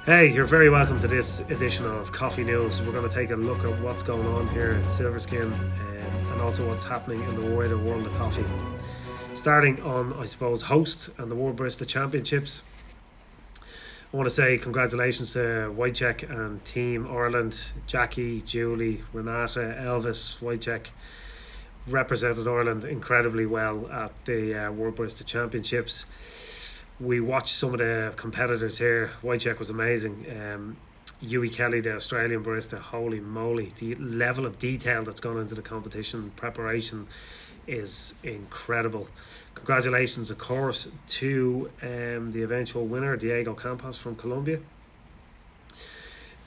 Hey, you're very welcome to this edition of Coffee News. We're going to take a look at what's going on here at SLVRSKIN and also what's happening in the wider world of coffee. Starting on, I suppose, host and the World Barista Championships. I want to say congratulations to Wojciech and Team Ireland. Jackie, Julie, Renata, Elvis, Wojciech represented Ireland incredibly well at the World Barista Championships. We watched some of the competitors here. Wojciech was amazing. Hughie Kelly, the Australian barista, holy moly, the level of detail that's gone into the competition preparation is incredible. Congratulations, of course, to the eventual winner, Diego Campos from Colombia.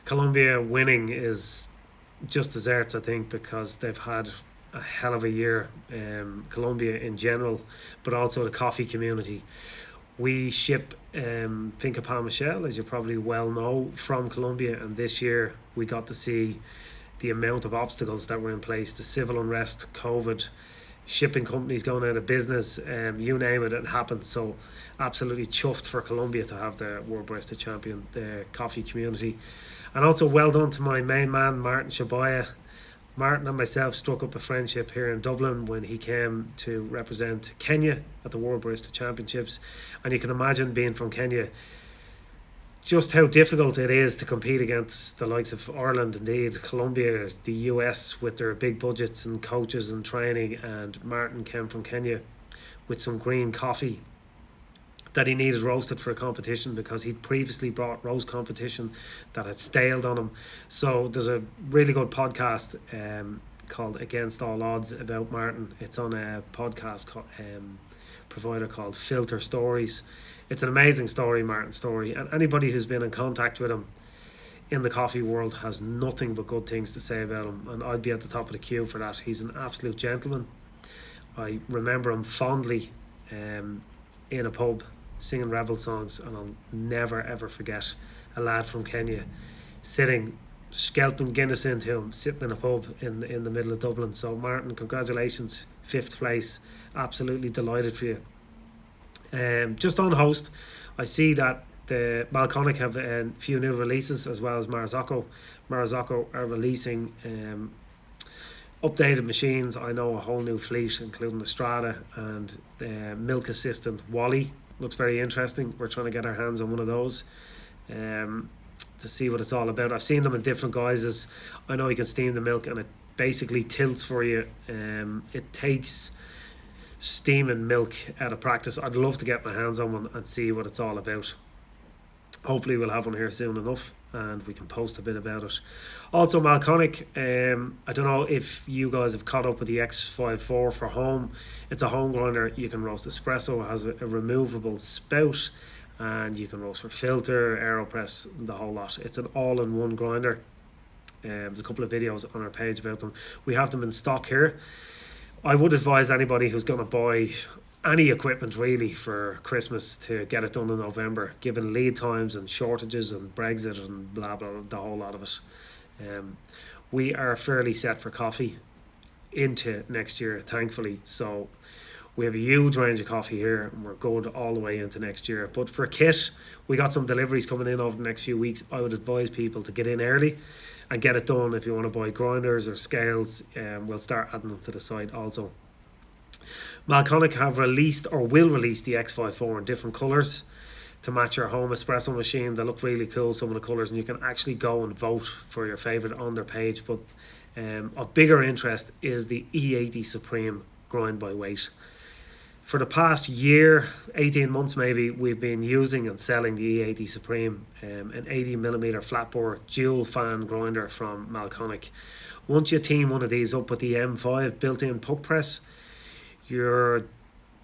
Colombia winning is just desserts, I think, because they've had a hell of a year, Colombia in general, but also the coffee community. We ship Finca Pan Michel, as you probably well know, from Colombia, and this year we got to see the amount of obstacles that were in place, the civil unrest, COVID, shipping companies going out of business, you name it, it happened. So absolutely chuffed for Colombia to have the World Barista Champion, the coffee community. And also well done to my main man, Martin Shaboya. Martin and myself struck up a friendship here in Dublin when he came to represent Kenya at the World Barista Championships. And you can imagine, being from Kenya, just how difficult it is to compete against the likes of Ireland, indeed Colombia, the US with their big budgets and coaches and training. And Martin came from Kenya with some green coffee that he needed roasted for a competition because he'd previously brought roast competition that had staled on him. So there's a really good podcast called Against All Odds about Martin. It's on a podcast provider called Filter Stories. It's an amazing story, Martin's story, and anybody who's been in contact with him in the coffee world has nothing but good things to say about him, and I'd be at the top of the queue for that. He's an absolute gentleman. I remember him fondly in a pub singing rebel songs, and I'll never ever forget a lad from Kenya sitting, scalping Guinness into him, sitting in a pub in the middle of Dublin. So Martin, congratulations, 5th place, absolutely delighted for you. Just on host, I see that the Malconic have a few new releases, as well as Marzocco. Marzocco are releasing updated machines. I know a whole new fleet, including the Strada and the Milk Assistant Wally. Looks very interesting. We're trying to get our hands on one of those to see what it's all about. I've seen them in different guises. I know you can steam the milk and it basically tilts for you. It takes steaming milk out of practice. I'd love to get my hands on one and see what it's all about. Hopefully we'll have one here soon enough and we can post a bit about it. Also Malconic, I don't know if you guys have caught up with the X54 for home. It's a home grinder. You can roast espresso. It has a removable spout, and you can roast for filter, AeroPress, the whole lot. It's an all-in-one grinder. There's a couple of videos on our page about them. We have them in stock here. I would advise anybody who's going to buy any equipment really for Christmas to get it done in November, given lead times and shortages and Brexit and blah blah, the whole lot of it. We are fairly set for coffee into next year, thankfully. So we have a huge range of coffee here and we're good all the way into next year. But for kit, we got some deliveries coming in over the next few weeks. I would advise people to get in early and get it done. If you want to buy grinders or scales, we'll start adding them to the site also. Malconic have released or will release the X54 in different colours to match your home espresso machine. They look really cool, some of the colours, and you can actually go and vote for your favourite on their page. But of bigger interest is the E80 Supreme grind by weight. For the past year, 18 months maybe, we've been using and selling the E80 Supreme, an 80mm flat bore dual fan grinder from Malconic. Once you team one of these up with the M5 built-in puck press, you're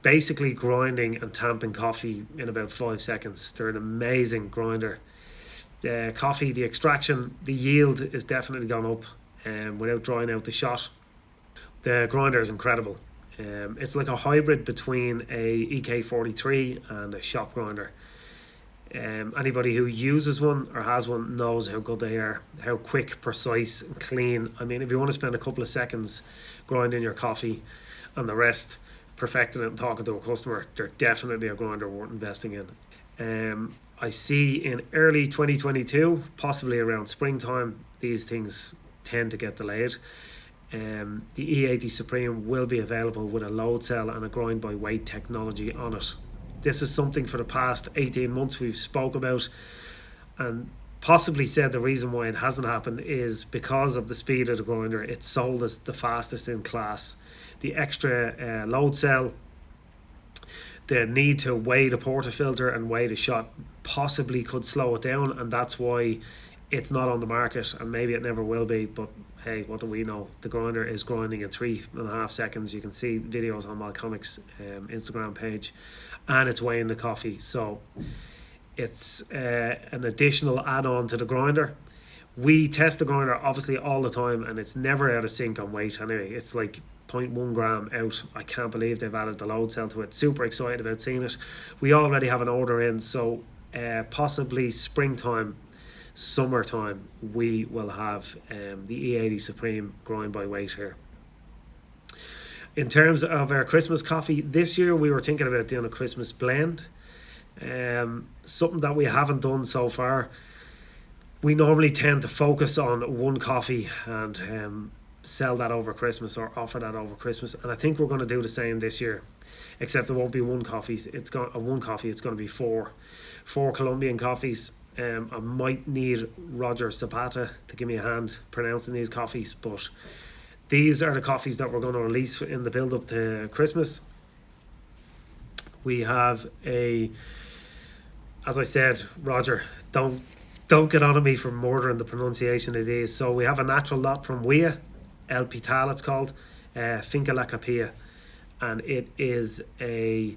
basically grinding and tamping coffee in about 5 seconds. They're an amazing grinder. The coffee, the extraction, the yield is definitely gone up without drying out the shot. The grinder is incredible. It's like a hybrid between a EK43 and a shop grinder. Anybody who uses one or has one knows how good they are, how quick, precise and clean. I mean, if you want to spend a couple of seconds grinding your coffee and the rest perfecting it and talking to a customer, they're definitely a grinder worth investing in. I see in early 2022, possibly around springtime, these things tend to get delayed. The E80 Supreme will be available with a load cell and a grind by weight technology on it. This is something for the past 18 months we've spoke about, and possibly said the reason why it hasn't happened is because of the speed of the grinder. It's sold as the fastest in class. The extra load cell, the need to weigh the portafilter and weigh the shot possibly could slow it down, and that's why it's not on the market, and maybe it never will be. But hey, what do we know? The grinder is grinding in 3.5 seconds. You can see videos on Malconic's Instagram page, and it's weighing the coffee. So it's an additional add-on to the grinder. We test the grinder obviously all the time, and it's never out of sync on weight anyway. It's like 0.1 gram out. I can't believe they've added the load cell to it. Super excited about seeing it. We already have an order in, so possibly springtime, summertime, we will have the E80 Supreme grind by weight here. In terms of our Christmas coffee, this year we were thinking about doing a Christmas blend. Something that we haven't done so far. We normally tend to focus on one coffee and sell that over Christmas, or offer that over Christmas, and I think we're going to do the same this year, except it won't be one coffee. It's going to be four Colombian coffees. I might need Roger Zapata to give me a hand pronouncing these coffees, but these are the coffees that we're going to release in the build up to Christmas. We have as I said, Roger, don't get on me for murdering the pronunciation of these. So we have a natural lot from Wea, El Pital it's called, Finca La Capilla, and it is a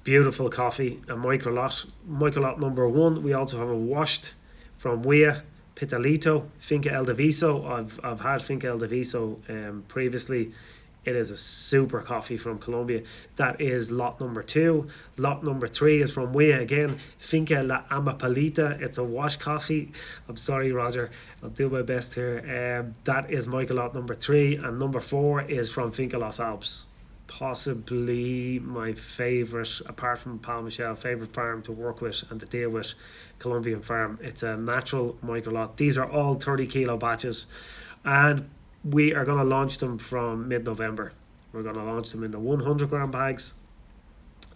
beautiful coffee, a micro lot number 1. We also have a washed from Wea, Pitalito, Finca El Diviso. I've had Finca El Diviso previously. It is a super coffee from Colombia. That is lot number 2. Lot number 3 is from Wea again, Finca La Amapalita. It's a wash coffee. I'm sorry, Roger. I'll do my best here. That is Michael lot number 3. And number 4 is from Finca Los Alpes. Possibly my favourite, apart from Pal Michel, favourite farm to work with and to deal with, Colombian farm. It's a natural micro lot. These are all 30 kilo batches, and we are going to launch them from mid-November. We're going to launch them in the 100 gram bags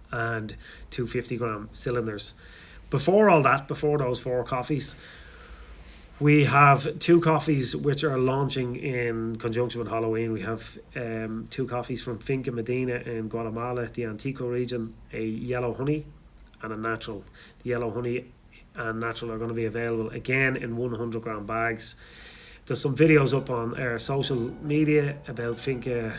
and 250 gram cylinders. Before all that, before those 4 coffees, we have 2 coffees which are launching in conjunction with Halloween. We have 2 coffees from Finca Medina in Guatemala, the Antico region, a yellow honey and a natural. The yellow honey and natural are going to be available again in 100 gram bags. There's some videos up on our social media about Finca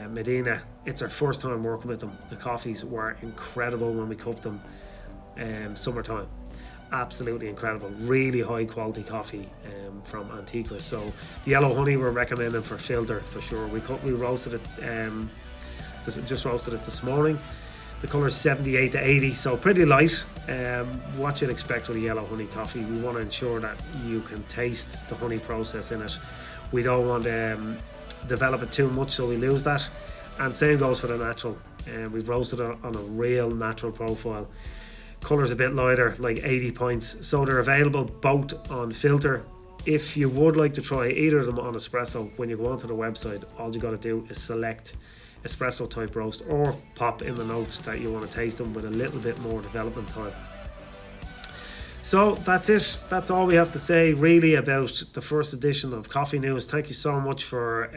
Medina. It's our first time working with them. The coffees were incredible when we cupped them summertime. Absolutely incredible. Really high quality coffee from Antigua. So the yellow honey we're recommending for filter for sure. We roasted it, just roasted it this morning. The colour is 78 to 80, so pretty light. What you'd expect with a yellow honey coffee. We want to ensure that you can taste the honey process in it. We don't want to develop it too much so we lose that. And same goes for the natural. We've roasted it on a real natural profile. Colour's a bit lighter, like 80 points. So they're available both on filter. If you would like to try either of them on espresso, when you go onto the website, all you got to do is select espresso type roast, or pop in the notes that you want to taste them with a little bit more development time. So that's it. That's all we have to say really about the first edition of Coffee News. Thank you so much for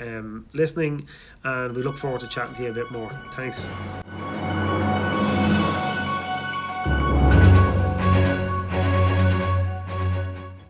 listening, and we look forward to chatting to you a bit more. Thanks.